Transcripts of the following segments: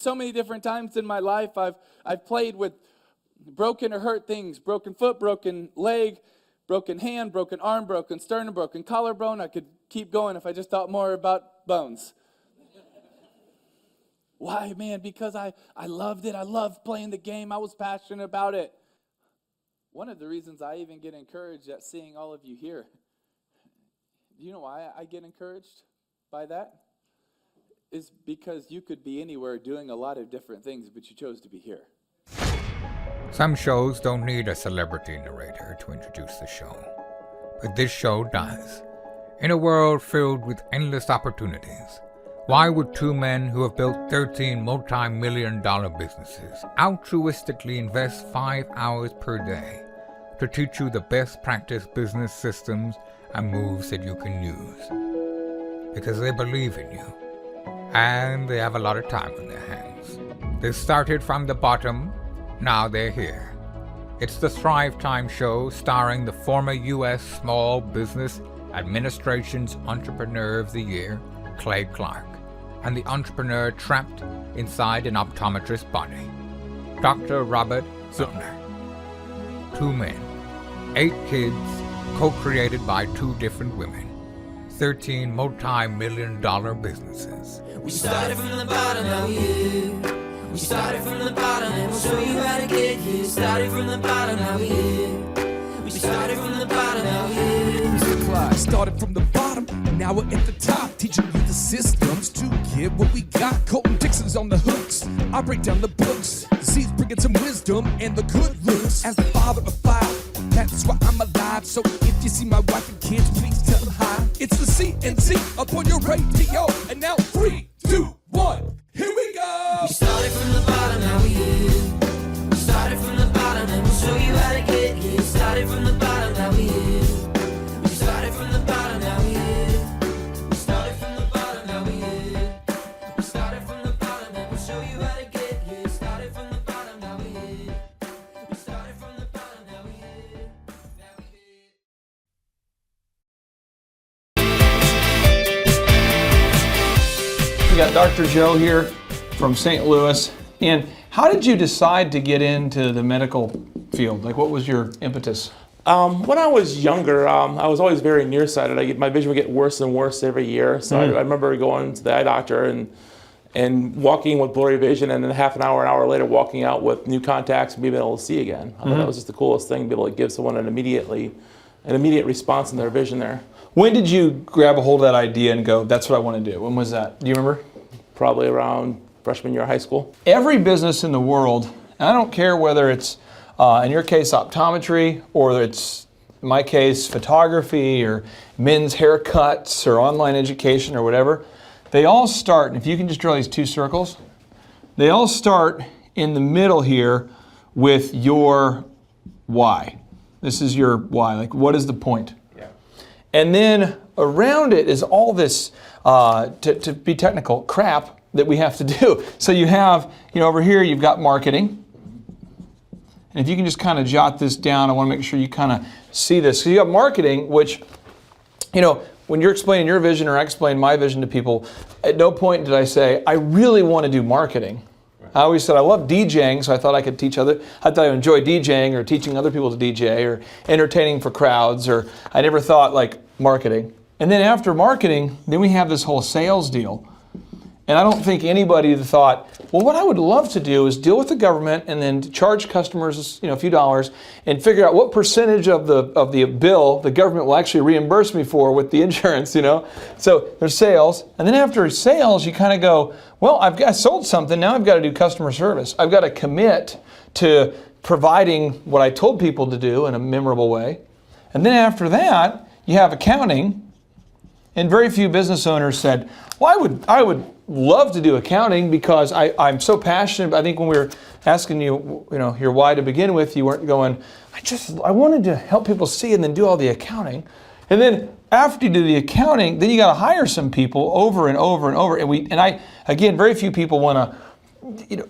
So many different times in my life, I've played with broken or hurt things, broken foot, broken leg, broken hand, broken arm, broken sternum, broken collarbone. I could keep going if I just thought more about bones. Why, man? Because I loved it. I loved playing the game. I was passionate about it. One of the reasons I even get encouraged at seeing all of you here. Do you know why I get encouraged by that? Is because you could be anywhere doing a lot of different things, but you chose to be here. Some shows don't need a celebrity narrator to introduce the show, but this show does. In a world filled with endless opportunities, why would two men who have built 13 multi-million-dollar businesses altruistically invest 5 hours per day to teach you the best practice business systems and moves that you can use? Because they believe in you. And they have a lot of time on their hands. They started from the bottom, now they're here. It's the Thrivetime show starring the former U.S. Small Business Administration's Entrepreneur of the Year, Clay Clark, and the entrepreneur trapped inside an optometrist's body, Dr. Robert Zuttner. 2 men, 8 kids, co-created by 2 different women. 13 multi-million-dollar businesses. We started from the bottom, now we here. We started from the bottom, and we'll show you how to get here. Started from the bottom, now we here. We started from the bottom, now we here. Mr. Clyde started from the bottom, and now we're at the top, teaching you the systems to get what we got. Colton Dixon's on the hooks. I break down the books. Z's bringing some wisdom and the good looks. As the father of 5, that's why I'm alive. So if you see my wife and kids, please tell them hi. It's the CNC up on your radio. And now 3, 2, 1, here we go. We started from the bottom, now we here. We started from the bottom, and we'll show you how to get here. Started from the bottom, now we here. We started from the bottom, now we here. We started from the bottom, now we here. We started from the bottom, and we'll show you how to get here. Started from the bottom, now we here. We started from the bottom, now we here. Now we here. We got Dr. Joe here from St. Louis. And how did you decide to get into the medical field? Like, what was your impetus? When I was younger, I was always very nearsighted. My vision would get worse and worse every year. So I remember going to the eye doctor and walking with blurry vision, and then half an hour later walking out with new contacts and being able to see again. I thought that was just the coolest thing, to be able to give someone an immediate response in their vision there. When did you grab a hold of that idea and go, that's what I want to do? When was that? Do you remember? Probably around freshman year of high school. Every business in the world, and I don't care whether it's, in your case, optometry, or it's, in my case, photography, or men's haircuts, or online education, or whatever, they all start, if you can just draw these 2 circles, they all start in the middle here with your why. This is your why, like what is the point? Yeah. And then around it is all this, to be technical, crap that we have to do. So you have, over here you've got marketing. And if you can just kind of jot this down, I want to make sure you kind of see this. So you have marketing, which, when you're explaining your vision or I explain my vision to people, at no point did I say, I really want to do marketing. Right. I always said I love DJing, so I thought I could teach I thought I enjoy DJing or teaching other people to DJ or entertaining for crowds, or I never thought like marketing. And then after marketing, then we have this whole sales deal. And I don't think anybody thought, well, what I would love to do is deal with the government and then charge customers, a few dollars and figure out what percentage of the bill the government will actually reimburse me for with the insurance, So there's sales. And then after sales, you kind of go, well, I sold something. Now I've got to do customer service. I've got to commit to providing what I told people to do in a memorable way. And then after that, you have accounting. And very few business owners said, well, I would love to do accounting because I'm so passionate. I think when we were asking you, your why to begin with, you weren't going, I wanted to help people see and then do all the accounting. And then after you do the accounting, then you got to hire some people over and over and over. Again, very few people want to,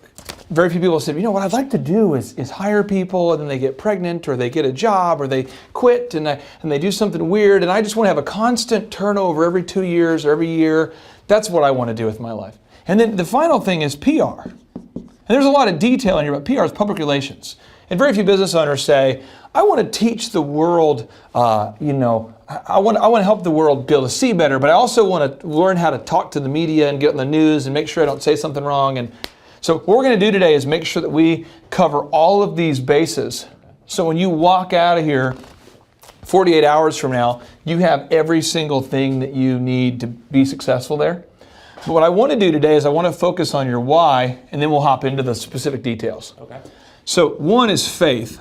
very few people said, what I'd like to do is hire people and then they get pregnant or they get a job or they quit and they do something weird, and I just want to have a constant turnover every 2 years or every year. That's what I want to do with my life. And then the final thing is PR. And there's a lot of detail in here, but PR is public relations. And very few business owners say, I want to teach the world, I want to help the world be able to see better, but I also want to learn how to talk to the media and get on the news and make sure I don't say something wrong. And so what we're going to do today is make sure that we cover all of these bases. So when you walk out of here 48 hours from now, you have every single thing that you need to be successful there. But what I want to do today is I want to focus on your why, and then we'll hop into the specific details. Okay. So one is faith.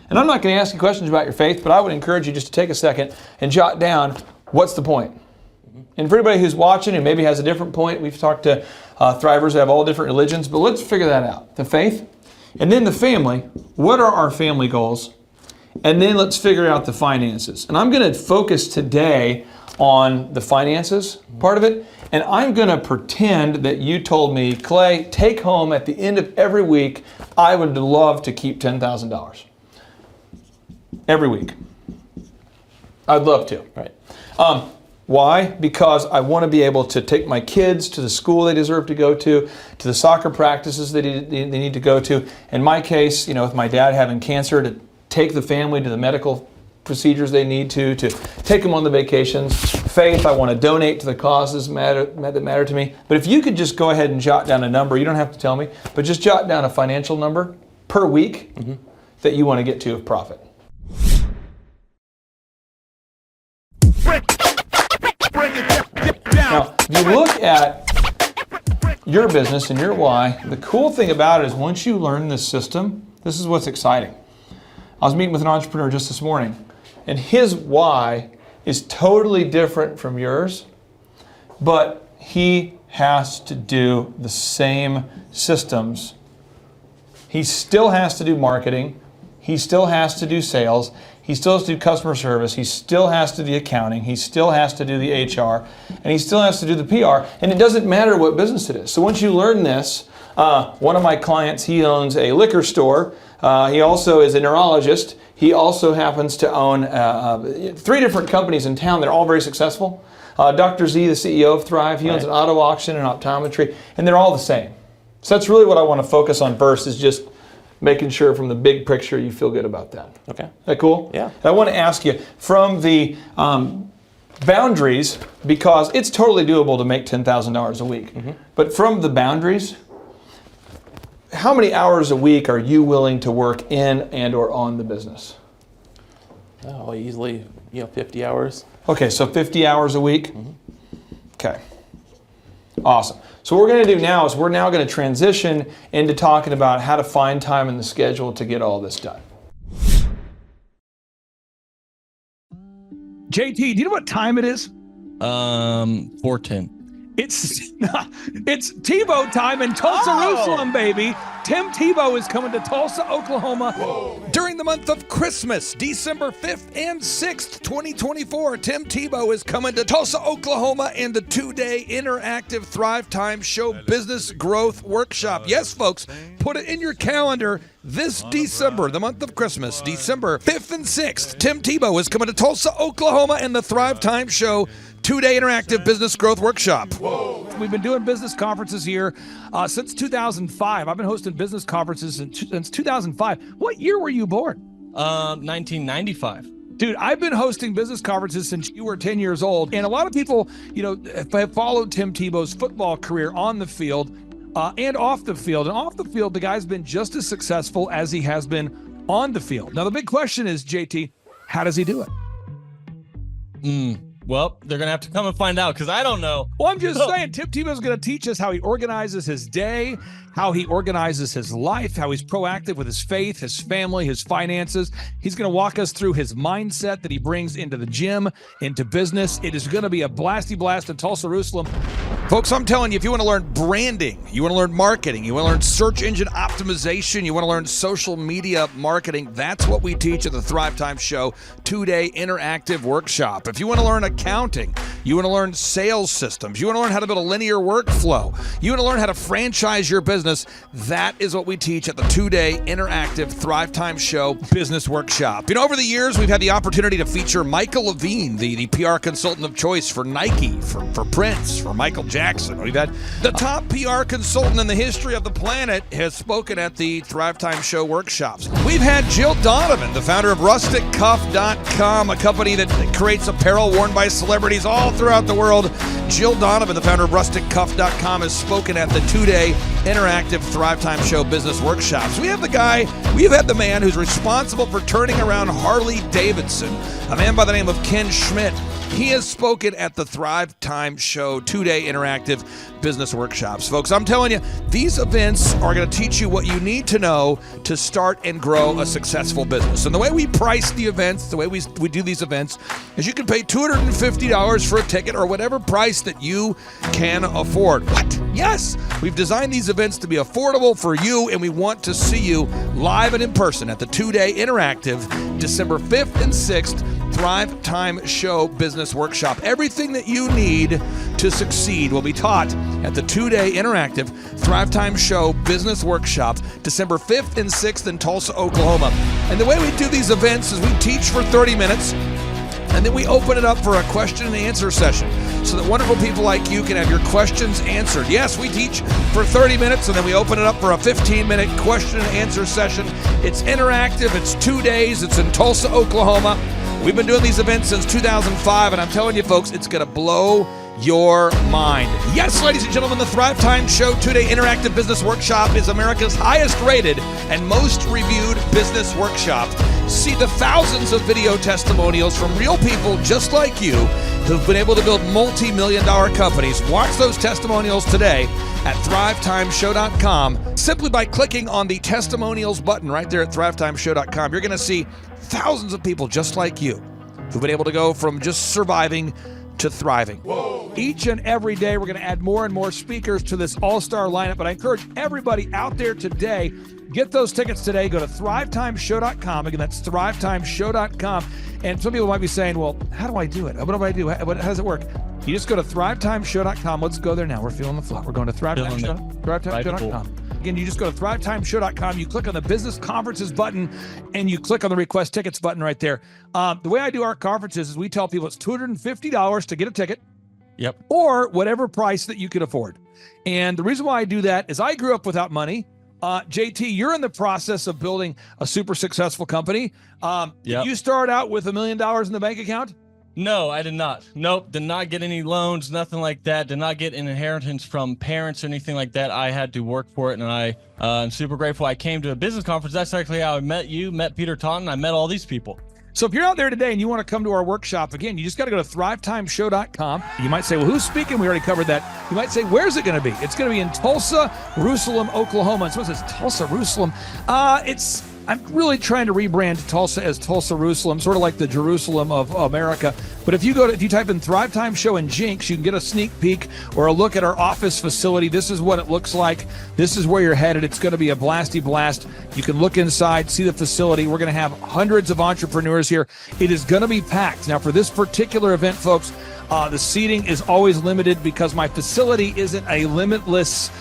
And I'm not going to ask you questions about your faith, but I would encourage you just to take a second and jot down, what's the point? And for anybody who's watching and maybe has a different point, we've talked to Thrivers that have all different religions, but let's figure that out. The faith, and then the family. What are our family goals? And then let's figure out the finances. And I'm going to focus today on the finances part of it. And I'm going to pretend that you told me, Clay, take home at the end of every week, I would love to keep $10,000. Every week. I'd love to. Right. Why? Because I want to be able to take my kids to the school they deserve to go to the soccer practices that they need to go to. In my case, with my dad having cancer, to take the family to the medical procedures they need to take them on the vacations. Faith, I want to donate to the causes that matter to me. But if you could just go ahead and jot down a number, you don't have to tell me, but just jot down a financial number per week that you want to get to of profit. Now, if you look at your business and your why, the cool thing about it is once you learn this system, this is what's exciting. I was meeting with an entrepreneur just this morning, and his why is totally different from yours, but he has to do the same systems. He still has to do marketing. He still has to do sales. He still has to do customer service. He still has to do the accounting. He still has to do the HR. And he still has to do the PR. And it doesn't matter what business it is. So once you learn this, one of my clients, he owns a liquor store. He also is a neurologist. He also happens to own 3 different companies in town that are all very successful. Dr. Z, the CEO of Thrive, he owns an auto auction and optometry, and they're all the same. So that's really what I want to focus on first, is just making sure from the big picture you feel good about that. Okay. Is that cool? Yeah. I want to ask you, from the boundaries, because it's totally doable to make $10,000 a week, but from the boundaries, how many hours a week are you willing to work in and or on the business? Oh, easily, 50 hours. Okay, so 50 hours a week? Okay. Awesome. So what we're going to do now is we're now going to transition into talking about how to find time in the schedule to get all this done. JT, do you know what time it is? 4:10. It's Tebow time in Tulsa, Jerusalem, baby. Tim Tebow is coming to Tulsa, Oklahoma. During the month of Christmas, December 5th and 6th, 2024, Tim Tebow is coming to Tulsa, Oklahoma in the 2-day interactive Thrivetime Show Business Growth Workshop. Yes, folks, put it in your calendar. This December, the month of Christmas, December 5th and 6th, Tim Tebow is coming to Tulsa, Oklahoma in the Thrivetime Show 2-day interactive business growth workshop. We've been doing business conferences here since 2005. I've been hosting business conferences since 2005. What year were you born? 1995. Dude, I've been hosting business conferences since you were 10 years old. And a lot of people, have followed Tim Tebow's football career on the field and off the field. And off the field, the guy's been just as successful as he has been on the field. Now, the big question is, JT, how does he do it? Well, they're going to have to come and find out because I don't know. Well, I'm just saying, Tim Tebow's going to teach us how he organizes his day, how he organizes his life, how he's proactive with his faith, his family, his finances. He's going to walk us through his mindset that he brings into the gym, into business. It is going to be a blasty blast in Tulsa, Jerusalem. Folks, I'm telling you, if you want to learn branding, you want to learn marketing, you want to learn search engine optimization, you want to learn social media marketing, that's what we teach at the Thrivetime Show 2-day interactive workshop. If you want to learn a accounting. You want to learn sales systems. You want to learn how to build a linear workflow. You want to learn how to franchise your business. That is what we teach at the 2-day interactive Thrivetime Show Business Workshop. You know, over the years, we've had the opportunity to feature Michael Levine, the PR consultant of choice for Nike, for Prince, for Michael Jackson. We've had the top PR consultant in the history of the planet has spoken at the Thrivetime Show workshops. We've had Jill Donovan, the founder of RusticCuff.com, a company that creates apparel worn by celebrities all throughout the world. Jill Donovan, the founder of RusticCuff.com, has spoken at the 2-day interactive Thrivetime Show Business Workshops. We have the man who's responsible for turning around Harley Davidson, a man by the name of Ken Schmidt. He has spoken at the Thrivetime Show 2-day interactive business workshops. Folks, I'm telling you, these events are going to teach you what you need to know to start and grow a successful business. And the way we price the events, the way we do these events, is you can pay $250 for a ticket or whatever price that you can afford. What? Yes, we've designed these events to be affordable for you, and we want to see you live and in person at the 2-day interactive December 5th and 6th Thrivetime Show Business Workshop. Everything that you need to succeed will be taught at the 2-day interactive Thrivetime Show Business Workshop, December 5th and 6th in Tulsa, Oklahoma. And the way we do these events is we teach for 30 minutes, and then we open it up for a question and answer session so that wonderful people like you can have your questions answered. Yes, we teach for 30 minutes, and then we open it up for a 15-minute question and answer session. It's interactive. It's 2 days. It's in Tulsa, Oklahoma. We've been doing these events since 2005, and I'm telling you, folks, it's going to blow your mind. Yes, ladies and gentlemen, the Thrivetime Show 2-day interactive business workshop is America's highest rated and most reviewed business workshop. See the thousands of video testimonials from real people just like you who've been able to build multi-million-dollar companies. Watch those testimonials today at thrivetimeshow.com. Simply by clicking on the testimonials button right there at thrivetimeshow.com, you're going to see thousands of people just like you who've been able to go from just surviving to thriving. Whoa. Each and every day, we're going to add more and more speakers to this all-star lineup, but I encourage everybody out there today, get those tickets today. Go to thrivetimeshow.com. Again, that's thrivetimeshow.com. And some people might be saying, well, how do I do it? What do I do? How does it work? You just go to thrivetimeshow.com. Let's go there now. We're feeling the flow. We're going to thrivetimeshow.com. Again, you just go to thrivetimeshow.com. You click on the business conferences button, and you click on the request tickets button right there. The way I do our conferences is we tell people it's $250 to get a ticket. Yep. Or whatever price that you can afford. And the reason why I do that is I grew up without money. JT, you're in the process of building a super successful company. Did you start out with $1 million in the bank account? No, I did not. Nope, did not get any loans, nothing like that. Did not get an inheritance from parents or anything like that. I had to work for it, and I'm super grateful. I came to a business conference. That's actually how I met you, met Peter Taunton. I met all these people. So if you're out there today and you want to come to our workshop, again, you just got to go to thrivetimeshow.com. You might say, well, who's speaking? We already covered that. You might say, where's it going to be? It's going to be in Tulsa, Jerusalem, Oklahoma. And someone says, Tulsa, Jerusalem. I'm really trying to rebrand Tulsa as Tulsa, Jerusalem, sort of like the Jerusalem of America. But if you type in Thrivetime Show and Jinx, you can get a sneak peek or a look at our office facility. This is what it looks like. This is where you're headed. It's going to be a blasty blast. You can look inside, see the facility. We're going to have hundreds of entrepreneurs here. It is going to be packed. Now, for this particular event, folks, the seating is always limited because my facility isn't a limitless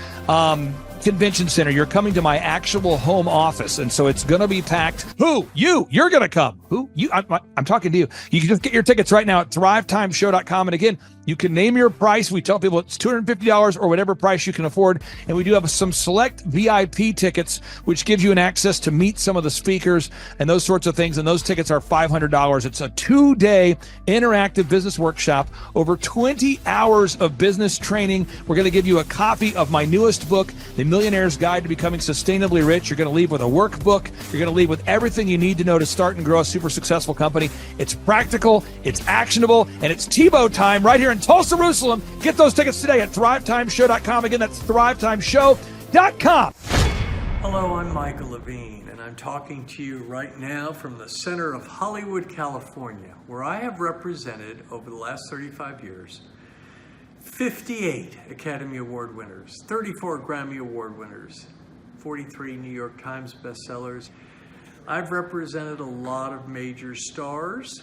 convention center. You're coming to my actual home office, and so it's going to be packed. Who? You're going to come. Who? You? I'm talking to you. You can just get your tickets right now at thrivetimeshow.com. And again, you can name your price. We tell people it's $250 or whatever price you can afford. And we do have some select VIP tickets, which gives you an access to meet some of the speakers and those sorts of things. And those tickets are $500. It's a 2-day interactive business workshop, over 20 hours of business training. We're going to give you a copy of my newest book, The Millionaire's Guide to Becoming Sustainably Rich. You're going to leave with a workbook. You're going to leave with everything you need to know to start and grow a super successful company. It's practical, it's actionable, and it's Tebow time right here in Tulsa, Jerusalem. Get those tickets today at thrivetimeshow.com. Again, that's thrivetimeshow.com. Hello, I'm Michael Levine, and I'm talking to you right now from the center of Hollywood, California, where I have represented over the last 35 years 58 Academy Award winners, 34 Grammy Award winners, 43 New York Times bestsellers. I've represented a lot of major stars,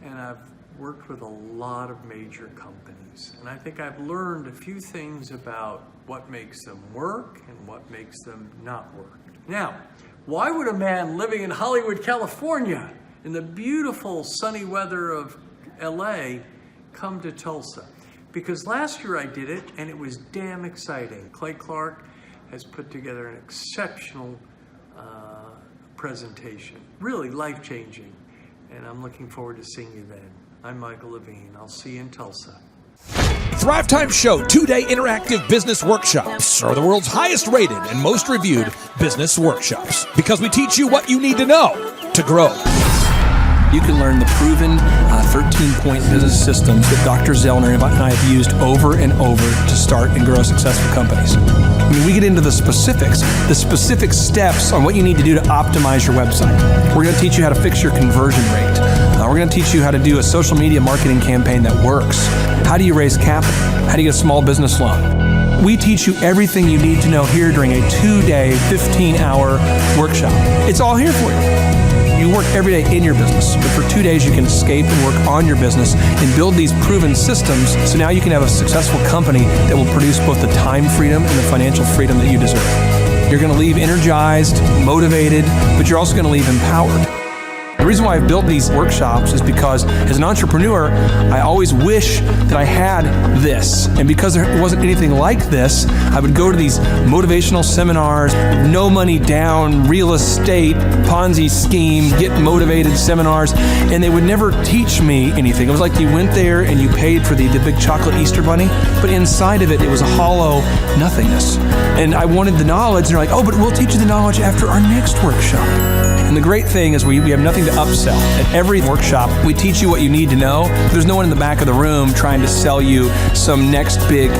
and I've worked with a lot of major companies, and I think I've learned a few things about what makes them work and what makes them not work. Now, why would a man living in Hollywood, California, in the beautiful sunny weather of LA, come to Tulsa? Because last year I did it, and it was damn exciting. Clay Clark has put together an exceptional presentation, really life-changing, and I'm looking forward to seeing you then. I'm Michael Levine. I'll see you in Tulsa. Thrivetime Show 2-day interactive business workshops are the world's highest rated and most reviewed business workshops because we teach you what you need to know to grow. You can learn the proven 13-point business systems that Dr. Zellner and I have used over and over to start and grow successful companies. I mean, we get into the specific steps on what you need to do to optimize your website. We're going to teach you how to fix your conversion rate. We're going to teach you how to do a social media marketing campaign that works. How do you raise capital? How do you get a small business loan? We teach you everything you need to know here during a 2-day, 15-hour workshop. It's all here for you. You work every day in your business, but for 2 days you can escape and work on your business and build these proven systems so now you can have a successful company that will produce both the time freedom and the financial freedom that you deserve. You're going to leave energized, motivated, but you're also going to leave empowered. The reason why I've built these workshops is because as an entrepreneur, I always wish that I had this. And because there wasn't anything like this, I would go to these motivational seminars, no money down, real estate, Ponzi scheme, get motivated seminars, and they would never teach me anything. It was like you went there and you paid for the big chocolate Easter bunny, but inside of it, it was a hollow nothingness. And I wanted the knowledge, and they're like, oh, but we'll teach you the knowledge after our next workshop. And the great thing is we have nothing to upsell. At every workshop, we teach you what you need to know. There's no one in the back of the room trying to sell you some next big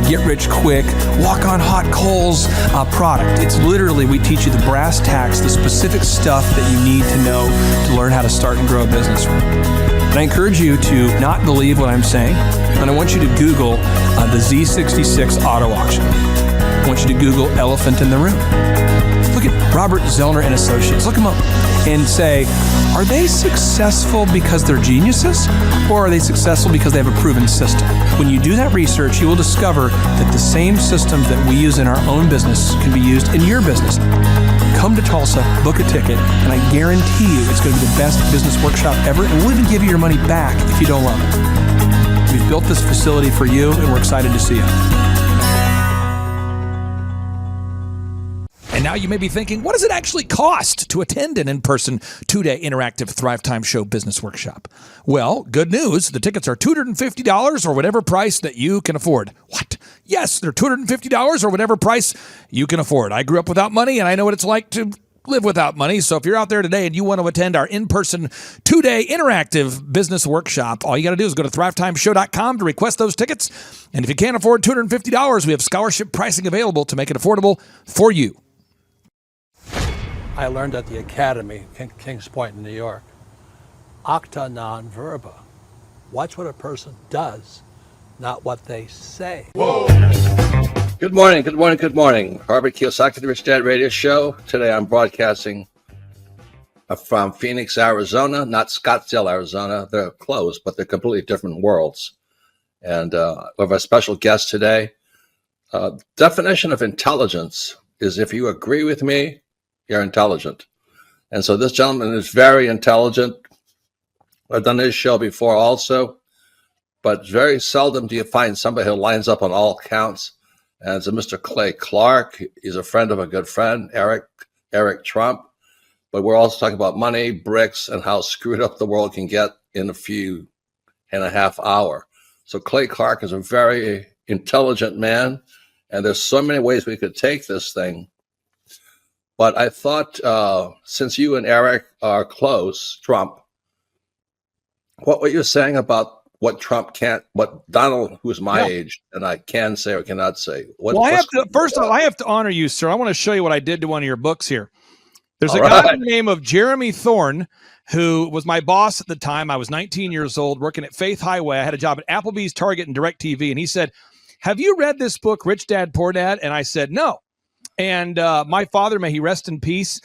get-rich-quick, walk-on-hot coals product. It's literally, we teach you the brass tacks, the specific stuff that you need to know to learn how to start and grow a business. And I encourage you to not believe what I'm saying, and I want you to Google the Z66 auto auction. I want you to Google elephant in the room. Look at Robert Zellner and Associates. Look them up and say, are they successful because they're geniuses, or are they successful because they have a proven system? When you do that research, you will discover that the same systems that we use in our own business can be used in your business. Come to Tulsa, book a ticket, and I guarantee you it's going to be the best business workshop ever, and we'll even give you your money back if you don't love it. We've built this facility for you, and we're excited to see you. And now you may be thinking, what does it actually cost to attend an in-person 2-day interactive Thrivetime Show business workshop? Well, good news. The tickets are $250 or whatever price that you can afford. What? Yes, they're $250 or whatever price you can afford. I grew up without money, and I know what it's like to live without money. So if you're out there today and you want to attend our in-person 2-day interactive business workshop, all you got to do is go to thrivetimeshow.com to request those tickets. And if you can't afford $250, we have scholarship pricing available to make it affordable for you. I learned at the Academy, Kings Point in New York. Acta non verba. Watch what a person does, not what they say. Whoa. Good morning, good morning, good morning. Robert Kiyosaki, the Rich Dad Radio Show. Today I'm broadcasting from Phoenix, Arizona, not Scottsdale, Arizona. They're close, but they're completely different worlds. And we have a special guest today. Definition of intelligence is if you agree with me, you're intelligent. And so this gentleman is very intelligent. I've done his show before also, but very seldom do you find somebody who lines up on all counts. And it's a Mr. Clay Clark. He's a friend of a good friend, Eric Trump. But we're also talking about money, bricks, and how screwed up the world can get in a few and a half hour. So Clay Clark is a very intelligent man, and there's so many ways we could take this thing. But I thought, since you and Eric are close, Trump, what were you saying about what Trump can't, what Donald, who's my age, and I can say or cannot say? First of all, I have to honor you, sir. I want to show you what I did to one of your books here. There's a guy by the name of Jeremy Thorne, who was my boss at the time. I was 19 years old, working at Faith Highway. I had a job at Applebee's, Target, and DirecTV. And he said, have you read this book, Rich Dad, Poor Dad? And I said, no. And my father, may he rest in peace,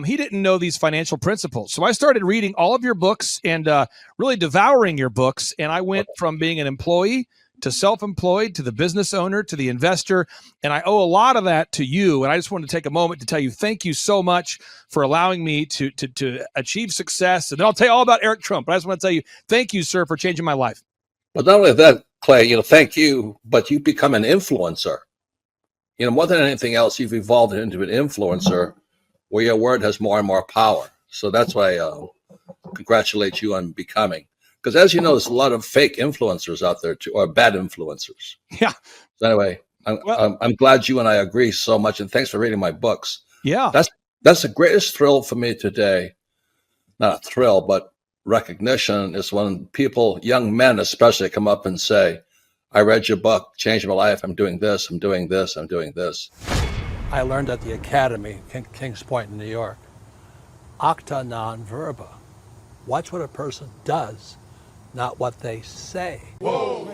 he didn't know these financial principles. So I started reading all of your books and really devouring your books. And I went from being an employee to self-employed, to the business owner, to the investor. And I owe a lot of that to you. And I just wanted to take a moment to tell you, thank you so much for allowing me to achieve success. And then I'll tell you all about Eric Trump. But I just want to tell you, thank you, sir, for changing my life. But not only that, Clay, thank you, but you become an influencer. More than anything else, you've evolved into an influencer where your word has more and more power. So that's why I congratulate you on becoming. Because as you know, there's a lot of fake influencers out there too, or bad influencers. Yeah. So anyway, I'm glad you and I agree so much, and thanks for reading my books. Yeah. That's the greatest thrill for me today. Not a thrill, but recognition is when people, young men especially, come up and say, I read your book, changed my life. I'm doing this, I'm doing this, I'm doing this. I learned at the Academy, Kings Point in New York, acta non verba. Watch what a person does, not what they say. Whoa.